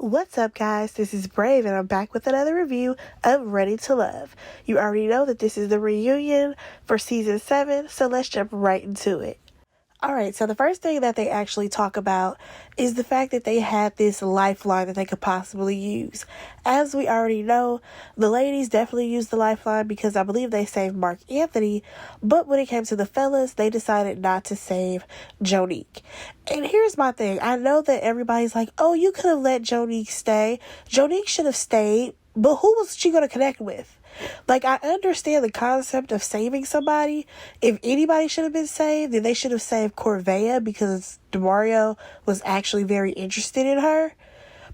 What's up, guys? This is Brave, and I'm back with another review of Ready to Love. You already know that this is the reunion for season 7, so let's jump right into it. Alright, so the first thing that they actually talk about is the fact that they had this lifeline that they could possibly use. As we already know, the ladies definitely used the lifeline because I believe they saved Mark Anthony, but when it came to the fellas, they decided not to save Jonique. And here's my thing. I know that everybody's like, oh, you could have let Jonique stay. Jonique should have stayed, but who was she going to connect with? Like, I understand the concept of saving somebody. If anybody should have been saved, then they should have saved Corvi because DeMario was actually very interested in her.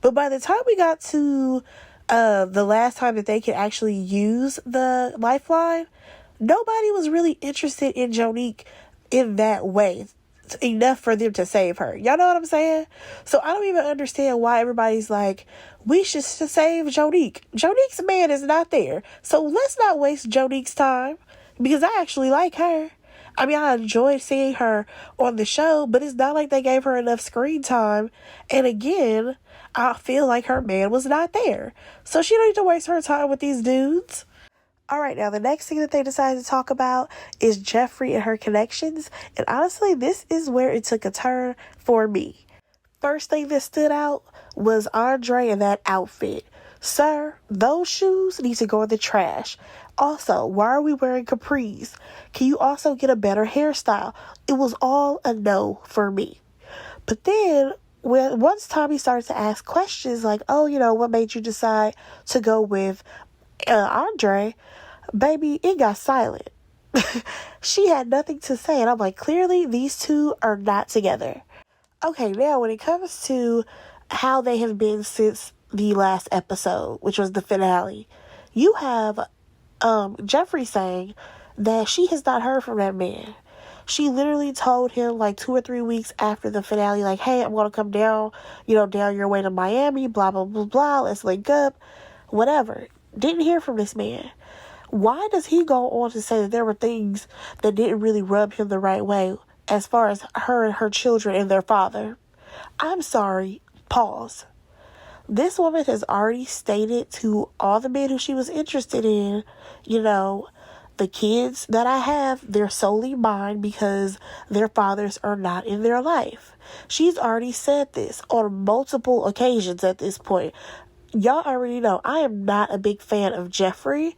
But by the time we got to the last time that they could actually use the lifeline, nobody was really interested in Jonique in that way. Enough for them to save her. Y'all know what I'm saying? So I don't even understand why everybody's like, we should save Jonique. Jonique's man is not there. So let's not waste Jonique's time because I actually like her. I mean, I enjoyed seeing her on the show, but it's not like they gave her enough screen time. And again, I feel like her man was not there. So she don't need to waste her time with these dudes. Alright, now the next thing that they decided to talk about is Jeffrey and her connections. And honestly, this is where it took a turn for me. First thing that stood out was Andre and that outfit. Sir, those shoes need to go in the trash. Also, why are we wearing capris? Can you also get a better hairstyle? It was all a no for me. But then, once Tommy started to ask questions like, oh, what made you decide to go with Andre, baby, it got silent. She had nothing to say, and I'm like, clearly these two are not together. Okay, now when it comes to how they have been since the last episode, which was the finale, you have Jeffrey saying that she has not heard from that man. She literally told him like 2 or 3 weeks after the finale, like, hey, I'm gonna come down, down your way to Miami, blah, blah, blah, blah, let's link up, whatever. Didn't hear from this man. Why does he go on to say that there were things that didn't really rub him the right way as far as her and her children and their father? I'm sorry, pause. This woman has already stated to all the men who she was interested in, the kids that I have, they're solely mine because their fathers are not in their life. She's already said this on multiple occasions at this point. Y'all already know I am not a big fan of Jeffrey,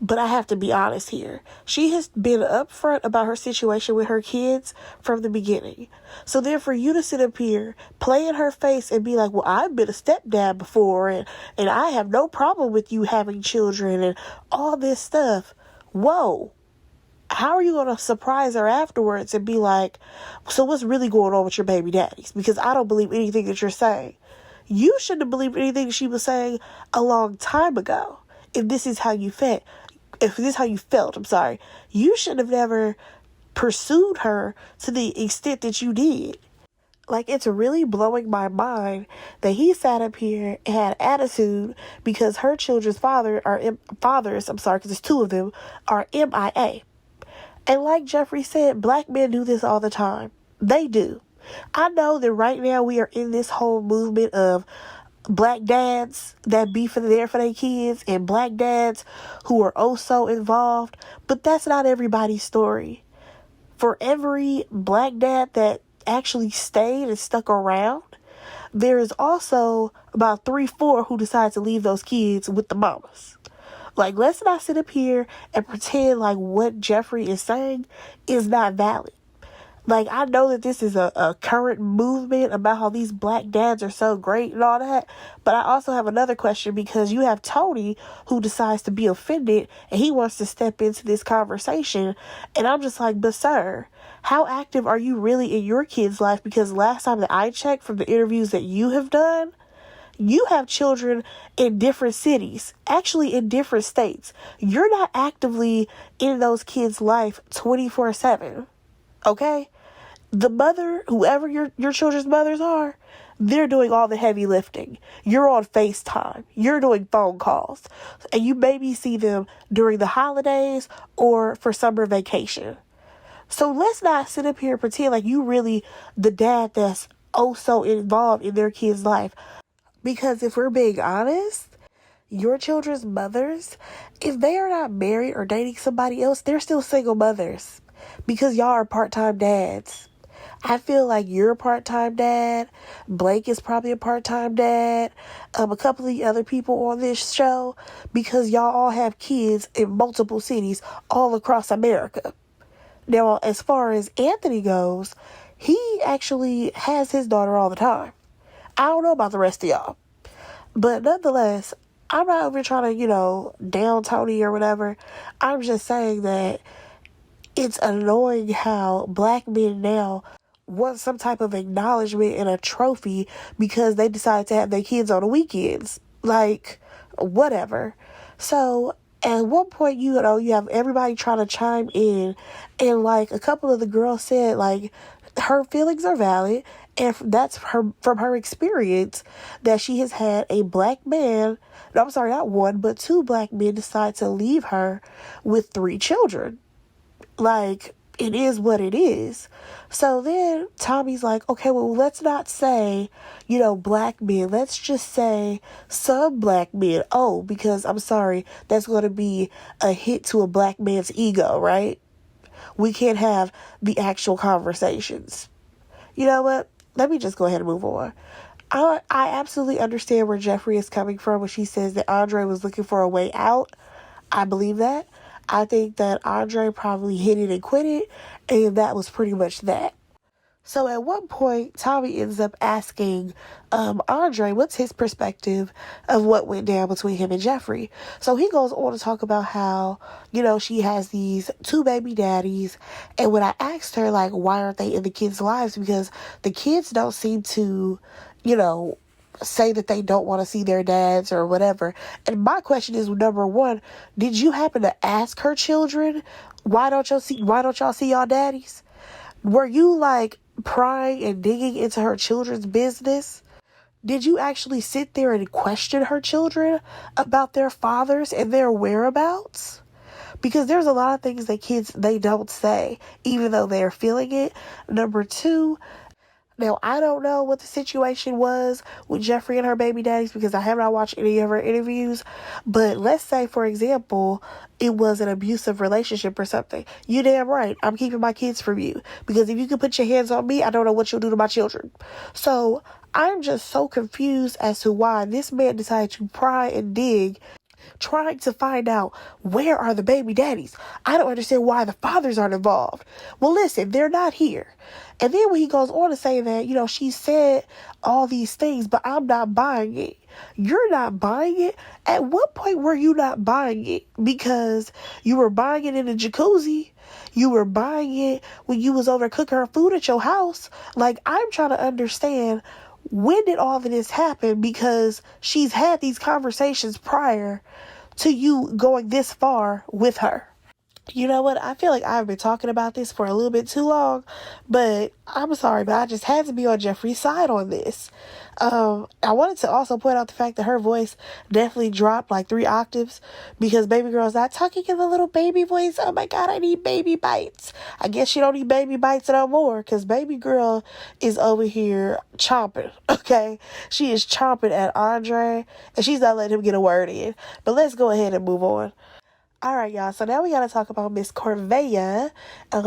but I have to be honest here. She has been upfront about her situation with her kids from the beginning. So then for you to sit up here, play in her face and be like, well, I've been a stepdad before and I have no problem with you having children and all this stuff. Whoa. How are you going to surprise her afterwards and be like, so what's really going on with your baby daddies? Because I don't believe anything that you're saying. You shouldn't have believed anything she was saying a long time ago. If this is how you felt, you should have never pursued her to the extent that you did. Like, it's really blowing my mind that he sat up here and had attitude because her children's fathers, because there's 2 of them, are MIA. And like Jeffrey said, black men do this all the time. They do. I know that right now we are in this whole movement of black dads that be there for their kids and black dads who are also involved, but that's not everybody's story. For every black dad that actually stayed and stuck around, there is also about 3-4 who decide to leave those kids with the mamas. Like, let's not sit up here and pretend like what Jeffrey is saying is not valid. Like, I know that this is a current movement about how these black dads are so great and all that, but I also have another question because you have Tony who decides to be offended and he wants to step into this conversation, and I'm just like, but sir, how active are you really in your kid's life? Because last time that I checked from the interviews that you have done, you have children in different cities, actually in different states. You're not actively in those kids' life 24/7. Okay? The mother, whoever your children's mothers are, they're doing all the heavy lifting. You're on FaceTime. You're doing phone calls. And you maybe see them during the holidays or for summer vacation. So let's not sit up here and pretend like you really the dad that's oh so involved in their kid's life. Because if we're being honest, your children's mothers, if they are not married or dating somebody else, they're still single mothers because y'all are part-time dads. I feel like you're a part-time dad. Blake is probably a part-time dad. A couple of the other people on this show, because y'all all have kids in multiple cities all across America. Now, as far as Anthony goes, he actually has his daughter all the time. I don't know about the rest of y'all. But nonetheless, I'm not over trying to, down Tony or whatever. I'm just saying that it's annoying how black men now want some type of acknowledgement and a trophy because they decide to have their kids on the weekends. Like, whatever. So, at one point, you have everybody trying to chime in, and, like, a couple of the girls said, like, her feelings are valid, and that's from her experience that she has had a black man, no, I'm sorry, not one, but two black men decide to leave her with 3 children. Like, it is what it is. So then Tommy's like, okay, well, let's not say, black men. Let's just say some black men. Oh, because I'm sorry, that's going to be a hit to a black man's ego, right? We can't have the actual conversations. You know what? Let me just go ahead and move on. I absolutely understand where Jeffrey is coming from when she says that Andre was looking for a way out. I believe that. I think that Andre probably hit it and quit it, and that was pretty much that. So at one point, Tommy ends up asking Andre what's his perspective of what went down between him and Jeffrey. So he goes on to talk about how, she has these 2 baby daddies. And when I asked her, like, why aren't they in the kids' lives? Because the kids don't seem to, say that they don't want to see their dads or whatever. And my question is, number one, did you happen to ask her children, why don't y'all see y'all daddies? Were you, like, prying and digging into her children's business? Did you actually sit there and question her children about their fathers and their whereabouts? Because there's a lot of things that kids, they don't say, even though they're feeling it. Number 2, now, I don't know what the situation was with Jeffrey and her baby daddies because I have not watched any of her interviews. But let's say, for example, it was an abusive relationship or something. You damn right, I'm keeping my kids from you. Because if you can put your hands on me, I don't know what you'll do to my children. So, I'm just so confused as to why this man decided to pry and dig, trying to find out where are the baby daddies. I don't understand why the fathers aren't involved. Well, listen, they're not here. And then when he goes on to say that, she said all these things, but I'm not buying it. You're not buying it? At what point were you not buying it? Because you were buying it in a jacuzzi. You were buying it when you was over cooking her food at your house. Like, I'm trying to understand, when did all of this happen? Because she's had these conversations prior to you going this far with her. You know what? I feel like I've been talking about this for a little bit too long, but I'm sorry, but I just had to be on Jeffrey's side on this. I wanted to also point out the fact that her voice definitely dropped like 3 octaves because baby girl's not talking in the little baby voice. Oh my God, I need baby bites. I guess she don't need baby bites no more because baby girl is over here chomping, okay? She is chomping at Andre and she's not letting him get a word in. But let's go ahead and move on. All right, y'all. So now we got to talk about Miss Corvi.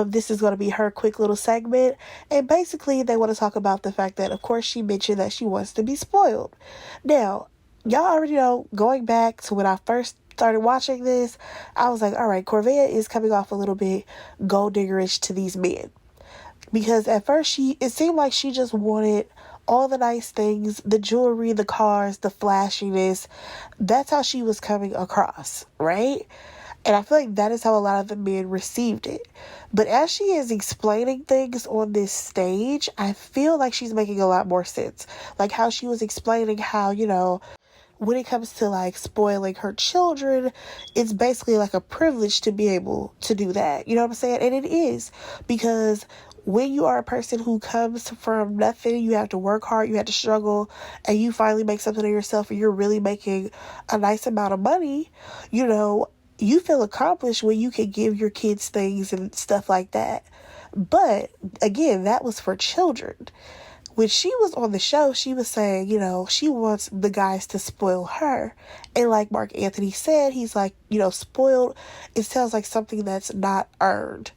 This is going to be her quick little segment. And basically, they want to talk about the fact that, of course, she mentioned that she wants to be spoiled. Now, y'all already know, going back to when I first started watching this, I was like, all right, Corvi is coming off a little bit gold diggerish to these men. Because at first, it seemed like she just wanted all the nice things, the jewelry, the cars, the flashiness. That's how she was coming across, right? And I feel like that is how a lot of the men received it. But as she is explaining things on this stage, I feel like she's making a lot more sense. Like how she was explaining how, when it comes to like spoiling her children, it's basically like a privilege to be able to do that. You know what I'm saying? And it is, because when you are a person who comes from nothing, you have to work hard, you have to struggle, and you finally make something of yourself and you're really making a nice amount of money, you feel accomplished when you can give your kids things and stuff like that. But again, that was for children. when she was on the show, she was saying, you know, she wants the guys to spoil her. And like Mark Anthony said, he's like, you know, spoiled, it sounds like something that's not earned.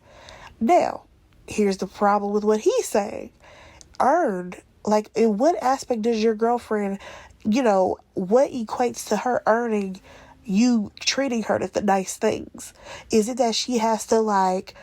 Now, here's the problem with what he's saying. Earned, like, in what aspect does your girlfriend, you know, what equates to her earning you treating her to the nice things? Is it that she has to, like,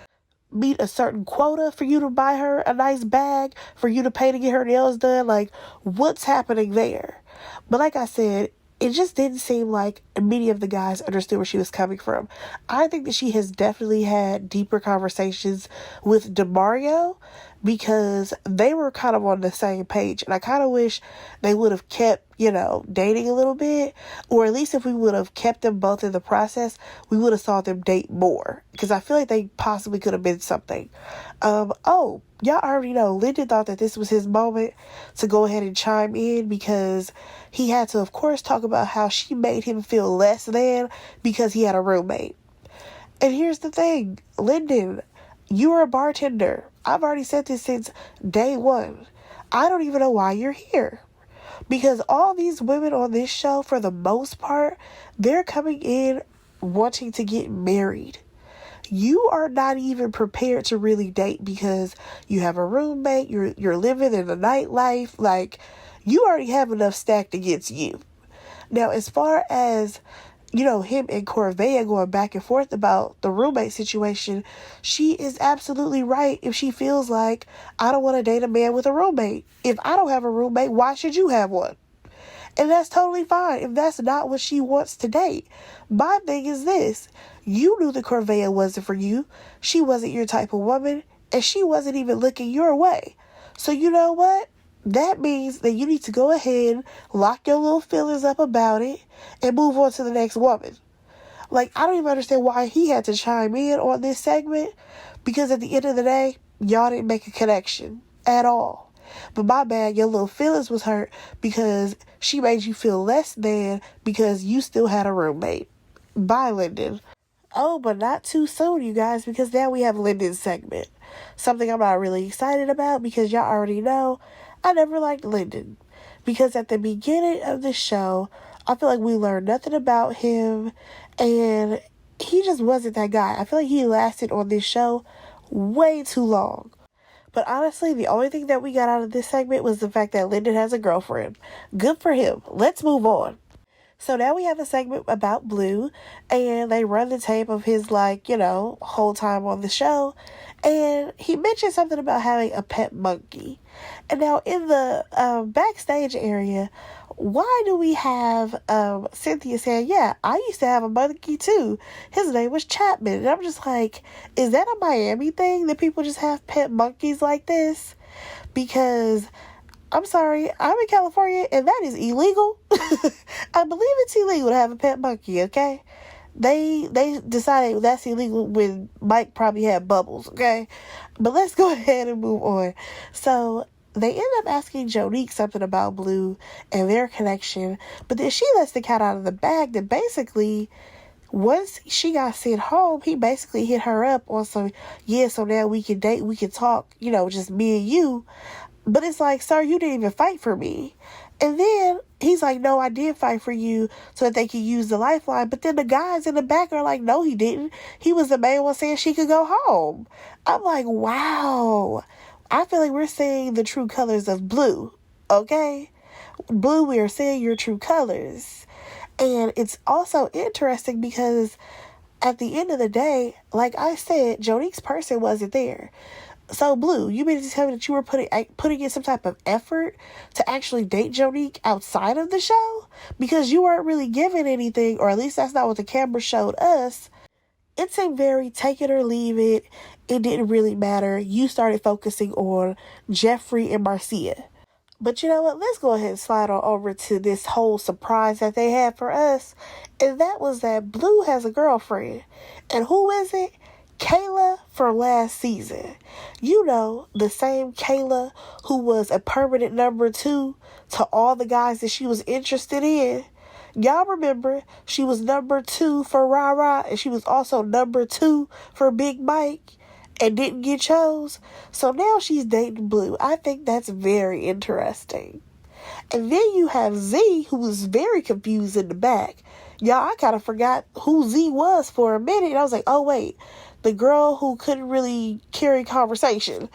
meet a certain quota for you to buy her a nice bag, for you to pay to get her nails done? Like, what's happening there? But like I said, it just didn't seem like many of the guys understood where she was coming from. I think that she has definitely had deeper conversations with DeMario, because they were kind of on the same page. And I kind of wish they would have kept, you know, dating a little bit. Or at least if we would have kept them both in the process, we would have saw them date more. Because I feel like they possibly could have been something. Oh, y'all already know, Lyndon thought that this was his moment to go ahead and chime in, because he had to, of course, talk about how she made him feel less than because he had a roommate. And here's the thing, Lyndon, you are a bartender. I've already said this since day one. I don't even know why you're here. Because all these women on this show, for the most part, they're coming in wanting to get married. You are not even prepared to really date because you have a roommate, you're living in the nightlife. Like, you already have enough stacked against you. Now, as far as, you know, him and Corvi going back and forth about the roommate situation, she is absolutely right if she feels like, I don't want to date a man with a roommate. If I don't have a roommate, why should you have one? And that's totally fine if that's not what she wants to date. My thing is this. You knew that Corvea wasn't for you. She wasn't your type of woman, and she wasn't even looking your way. So you know what? That means that you need to go ahead, lock your little feelings up about it, and move on to the next woman. Like, I don't even understand why he had to chime in on this segment, because at the end of the day, y'all didn't make a connection at all. But my bad, your little feelings was hurt because she made you feel less than because you still had a roommate. Bye, Lyndon. Oh, but not too soon, you guys, because now we have Lyndon's segment. Something I'm not really excited about because y'all already know I never liked Lyndon. Because at the beginning of the show, I feel like we learned nothing about him, and he just wasn't that guy. I feel like he lasted on this show way too long. But honestly, the only thing that we got out of this segment was the fact that Lyndon has a girlfriend. Good for him. Let's move on. So now we have a segment about Blue, and they run the tape of his, like, you know, whole time on the show. And he mentioned something about having a pet monkey. And now in the backstage area, why do we have Cynthia saying, yeah, I used to have a monkey too. His name was Chapman. And I'm just like, is that a Miami thing that people just have pet monkeys like this? Because I'm sorry, I'm in California and that is illegal. I believe it's illegal to have a pet monkey, okay? They decided that's illegal when Mike probably had bubbles, okay? But let's go ahead and move on. So they end up asking Jonique something about Blue and their connection, but then she lets the cat out of the bag that basically, once she got sent home, he basically hit her up on some, yeah, so now we can date, we can talk, you know, just me and you. But it's like, sir, you didn't even fight for me. And then he's like, no, I did fight for you so that they could use the lifeline. But then the guys in the back are like, no, he didn't. He was the main one saying she could go home. I'm like, wow. I feel like we're seeing the true colors of Blue, okay? Blue, we are seeing your true colors. And it's also interesting because at the end of the day, like I said, Jonique's person wasn't there. So, Blue, you mean to tell me that you were putting in some type of effort to actually date Jonique outside of the show? Because you weren't really giving anything, or at least that's not what the camera showed us. It seemed very take it or leave it. It didn't really matter. You started focusing on Jeffrey and Marcia. But you know what? Let's go ahead and slide on over to this whole surprise that they had for us. And that was that Blue has a girlfriend. And who is it? Kayla from last season. You know, the same Kayla who was a permanent number 2 to all the guys that she was interested in. Y'all remember, she was number 2 for Rara, and she was also number 2 for Big Mike. and didn't get chose. So now she's dating Blue. I think that's very interesting. And then you have Z, who was very confused in the back. Y'all, I kind of forgot who Z was for a minute. And I was like, oh, wait, the girl who couldn't really carry conversation.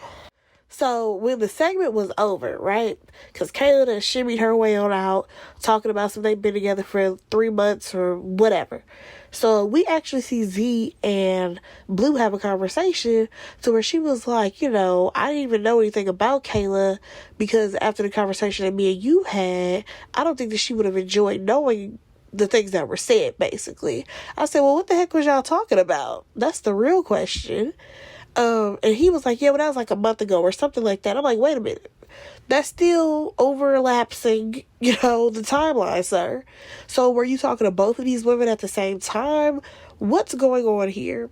So when the segment was over, right? Because Kayla done shimmied her way on out, talking about something they've been together for 3 months or whatever. So we actually see Z and Blue have a conversation to where she was like, you know, I didn't even know anything about Kayla because after the conversation that me and you had, I don't think that she would have enjoyed knowing the things that were said, basically. I said, well, what the heck was y'all talking about? That's the real question. And he was like, yeah, well, that was like a month ago or something like that. I'm like, wait a minute. That's still overlapsing, the timeline, sir. So were you talking to both of these women at the same time? What's going on here?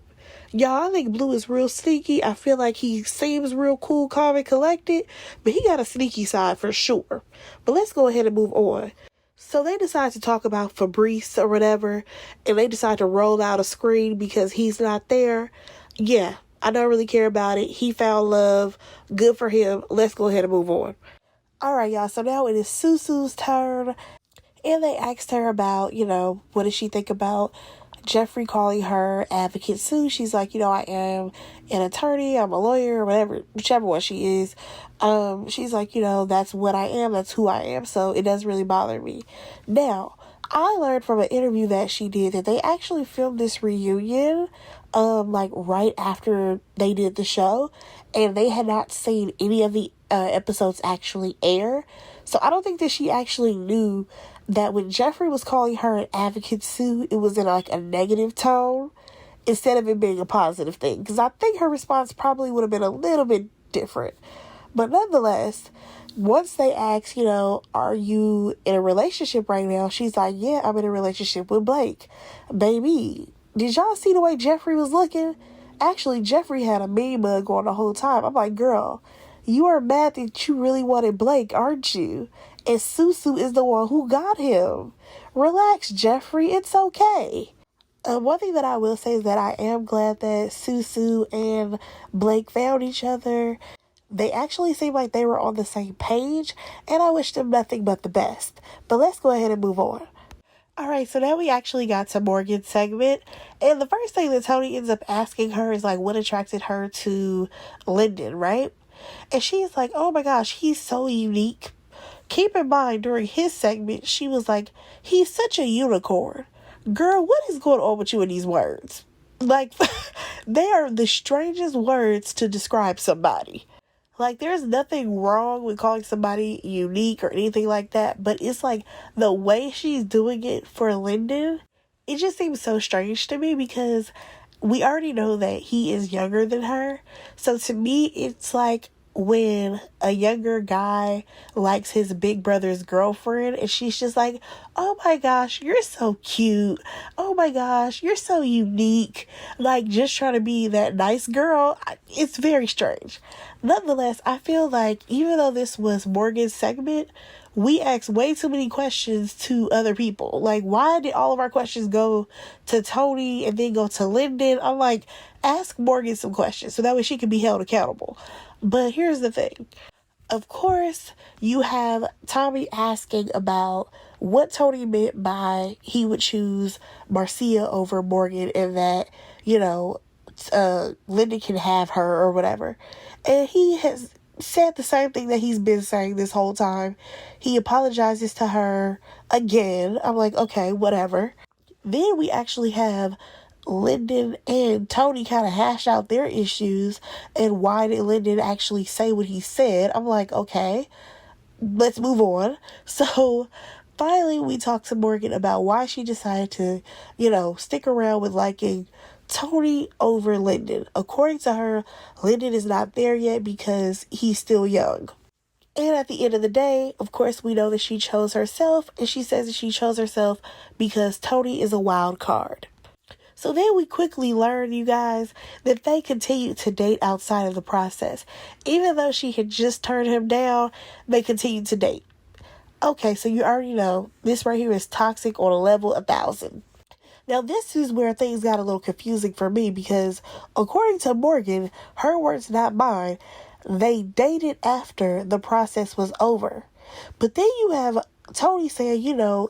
Y'all, I think Blue is real sneaky. I feel like he seems real cool, calm, and collected, but he got a sneaky side for sure. But let's go ahead and move on. So they decide to talk about Fabrice or whatever, and they decide to roll out a screen because he's not there. Yeah, I don't really care about it. He found love. Good for him. Let's go ahead and move on. Alright, y'all. So now it is Susu's turn. And they asked her about, what does she think about Jeffrey calling her Advocate Sue. She's like, I am an attorney. I'm a lawyer, whatever, whichever one she is. She's like, that's what I am. That's who I am. So it doesn't really bother me. Now, I learned from an interview that she did that they actually filmed this reunion right after they did the show, and they had not seen any of the episodes actually air. So I don't think that she actually knew that when Jeffrey was calling her an Advocate Sue, it was in like a negative tone instead of it being a positive thing. Because I think her response probably would have been a little bit different. But nonetheless, once they ask, are you in a relationship right now? She's like, yeah, I'm in a relationship with Blake. Baby, did y'all see the way Jeffrey was looking? Actually, Jeffrey had a mean mug on the whole time. I'm like, girl, you are mad that you really wanted Blake, aren't you? And Susu is the one who got him. Relax, Jeffrey. It's okay. One thing that I will say is that I am glad that Susu and Blake found each other. They actually seem like they were on the same page, and I wish them nothing but the best. But let's go ahead and move on. Alright, so now we actually got to Morgan's segment, and the first thing that Tony ends up asking her is like what attracted her to Lyndon, right? And she's like, oh my gosh, he's so unique. Keep in mind, during his segment, she was like, he's such a unicorn. Girl, what is going on with you in these words? Like, they are the strangest words to describe somebody. Like, there's nothing wrong with calling somebody unique or anything like that, but it's like the way she's doing it for Lyndon, it just seems so strange to me because we already know that he is younger than her. So to me, it's like when a younger guy likes his big brother's girlfriend and she's just like, oh my gosh, you're so cute. Oh my gosh, you're so unique. Like, just trying to be that nice girl. It's very strange. Nonetheless, I feel like even though this was Morgan's segment, we asked way too many questions to other people. Like, why did all of our questions go to Tony and then go to Lyndon? I'm like, ask Morgan some questions so that way she can be held accountable. But here's the thing. Of course, you have Tommy asking about what Tony meant by he would choose Marcia over Morgan and that, Lyndon can have her or whatever. And he has said the same thing that he's been saying this whole time. He apologizes to her again. I'm like, okay, whatever. Then we actually have Lyndon and Tony kind of hash out their issues and why did Lyndon actually say what he said. I'm like, okay, let's move on. So finally we talked to Morgan about why she decided to, stick around with liking Tony over Lyndon. According to her, Lyndon is not there yet because he's still young. And at the end of the day, of course, we know that she chose herself, and she says that she chose herself because Tony is a wild card. So then we quickly learn, you guys, that they continued to date outside of the process. Even though she had just turned him down, they continued to date. Okay, so you already know, this right here is toxic on a level 1,000. Now, this is where things got a little confusing for me because, according to Morgan, her words, not mine, they dated after the process was over. But then you have Tony saying,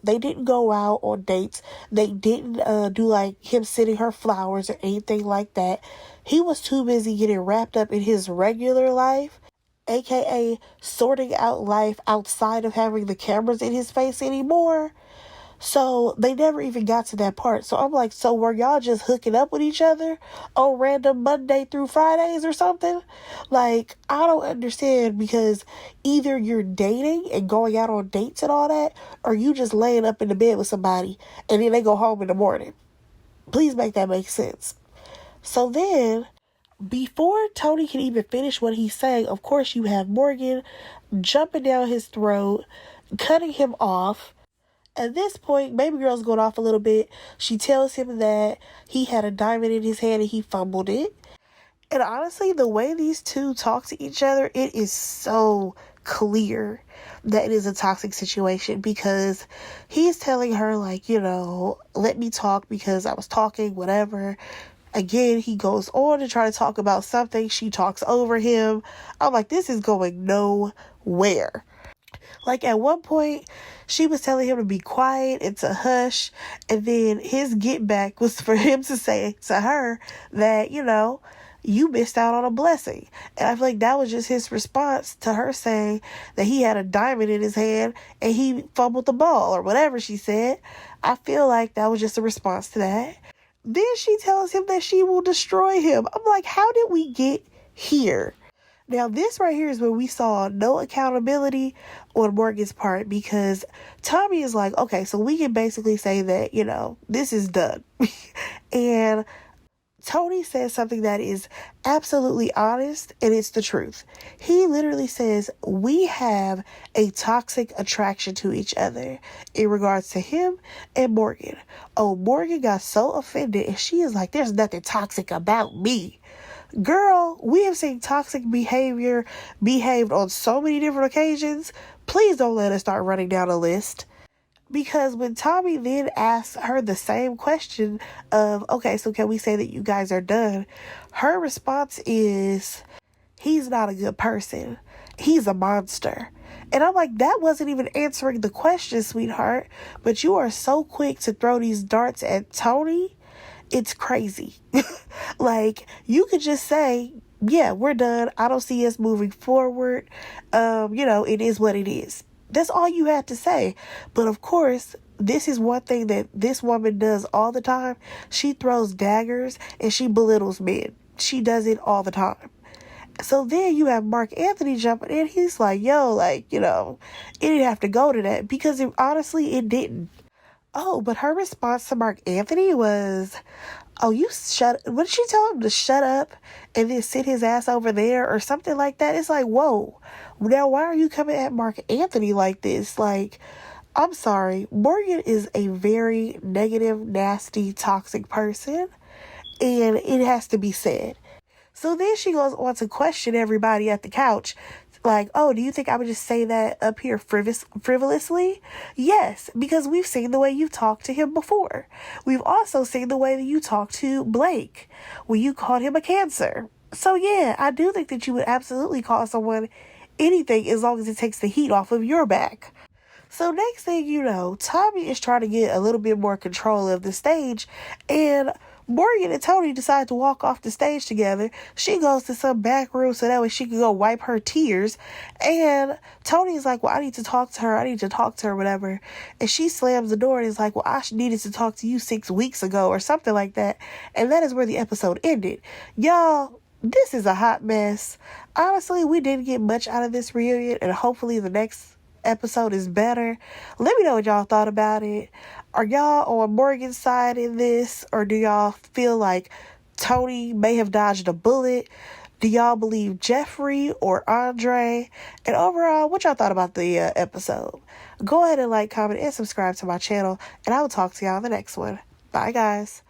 they didn't go out on dates. They didn't do like him sending her flowers or anything like that. He was too busy getting wrapped up in his regular life, aka sorting out life outside of having the cameras in his face anymore. So they never even got to that part. So I'm like, so were y'all just hooking up with each other on random Monday through Fridays or something? Like, I don't understand, because either you're dating and going out on dates and all that, or you just laying up in the bed with somebody and then they go home in the morning. Please make that make sense. So then, before Tony can even finish what he's saying, of course you have Morgan jumping down his throat, cutting him off. At this point, baby girl's going off a little bit. She tells him that he had a diamond in his hand and he fumbled it. And honestly, the way these two talk to each other, it is so clear that it is a toxic situation, because he's telling her, like, let me talk because I was talking, whatever. Again, he goes on to try to talk about something. She talks over him. I'm like, this is going nowhere. Like, at one point, she was telling him to be quiet and to hush. And then his get back was for him to say to her that, you missed out on a blessing. And I feel like that was just his response to her saying that he had a diamond in his hand and he fumbled the ball or whatever she said. I feel like that was just a response to that. Then she tells him that she will destroy him. I'm like, how did we get here? Now, this right here is where we saw no accountability on Morgan's part, because Tommy is like, okay, so we can basically say that, this is done. And Tony says something that is absolutely honest, and it's the truth. He literally says, we have a toxic attraction to each other in regards to him and Morgan. Oh, Morgan got so offended, and she is like, there's nothing toxic about me. Girl, we have seen toxic behavior behaved on so many different occasions. Please don't let us start running down a list. Because when Tommy then asks her the same question of, okay, so can we say that you guys are done? Her response is, he's not a good person. He's a monster. And I'm like, that wasn't even answering the question, sweetheart. But you are so quick to throw these darts at Tony. It's crazy. Like, you could just say, yeah, we're done. I don't see us moving forward. It is what it is. That's all you had to say. But of course, this is one thing that this woman does all the time. She throws daggers and she belittles men. She does it all the time. So then you have Mark Anthony jumping in. He's like, yo, it didn't have to go to that, because honestly, it didn't. Oh, but her response to Mark Anthony was, oh, what did she tell him? To shut up and then sit his ass over there or something like that? It's like, whoa. Now, why are you coming at Mark Anthony like this? Like, I'm sorry. Morgan is a very negative, nasty, toxic person, and it has to be said. So then she goes on to question everybody at the couch. Like, oh, do you think I would just say that up here frivolously? Yes, because we've seen the way you've talked to him before. We've also seen the way that you talked to Blake when you called him a cancer. So yeah, I do think that you would absolutely call someone anything as long as it takes the heat off of your back. So next thing you know, Tommy is trying to get a little bit more control of the stage, and Morgan and Tony decide to walk off the stage together. She goes to some back room so that way she can go wipe her tears. And Tony's like, well, I need to talk to her, whatever. And she slams the door and is like, well, I needed to talk to you 6 weeks ago or something like that. And that is where the episode ended. Y'all, this is a hot mess. Honestly, we didn't get much out of this reunion, and hopefully the next episode is better. Let me know what y'all thought about it. Are y'all on Morgan's side in this, or do y'all feel like Tony may have dodged a bullet? Do y'all believe Jeffrey or Andre? And overall, what y'all thought about the episode? Go ahead and like, comment, and subscribe to my channel, and I will talk to y'all in the next one. Bye, guys.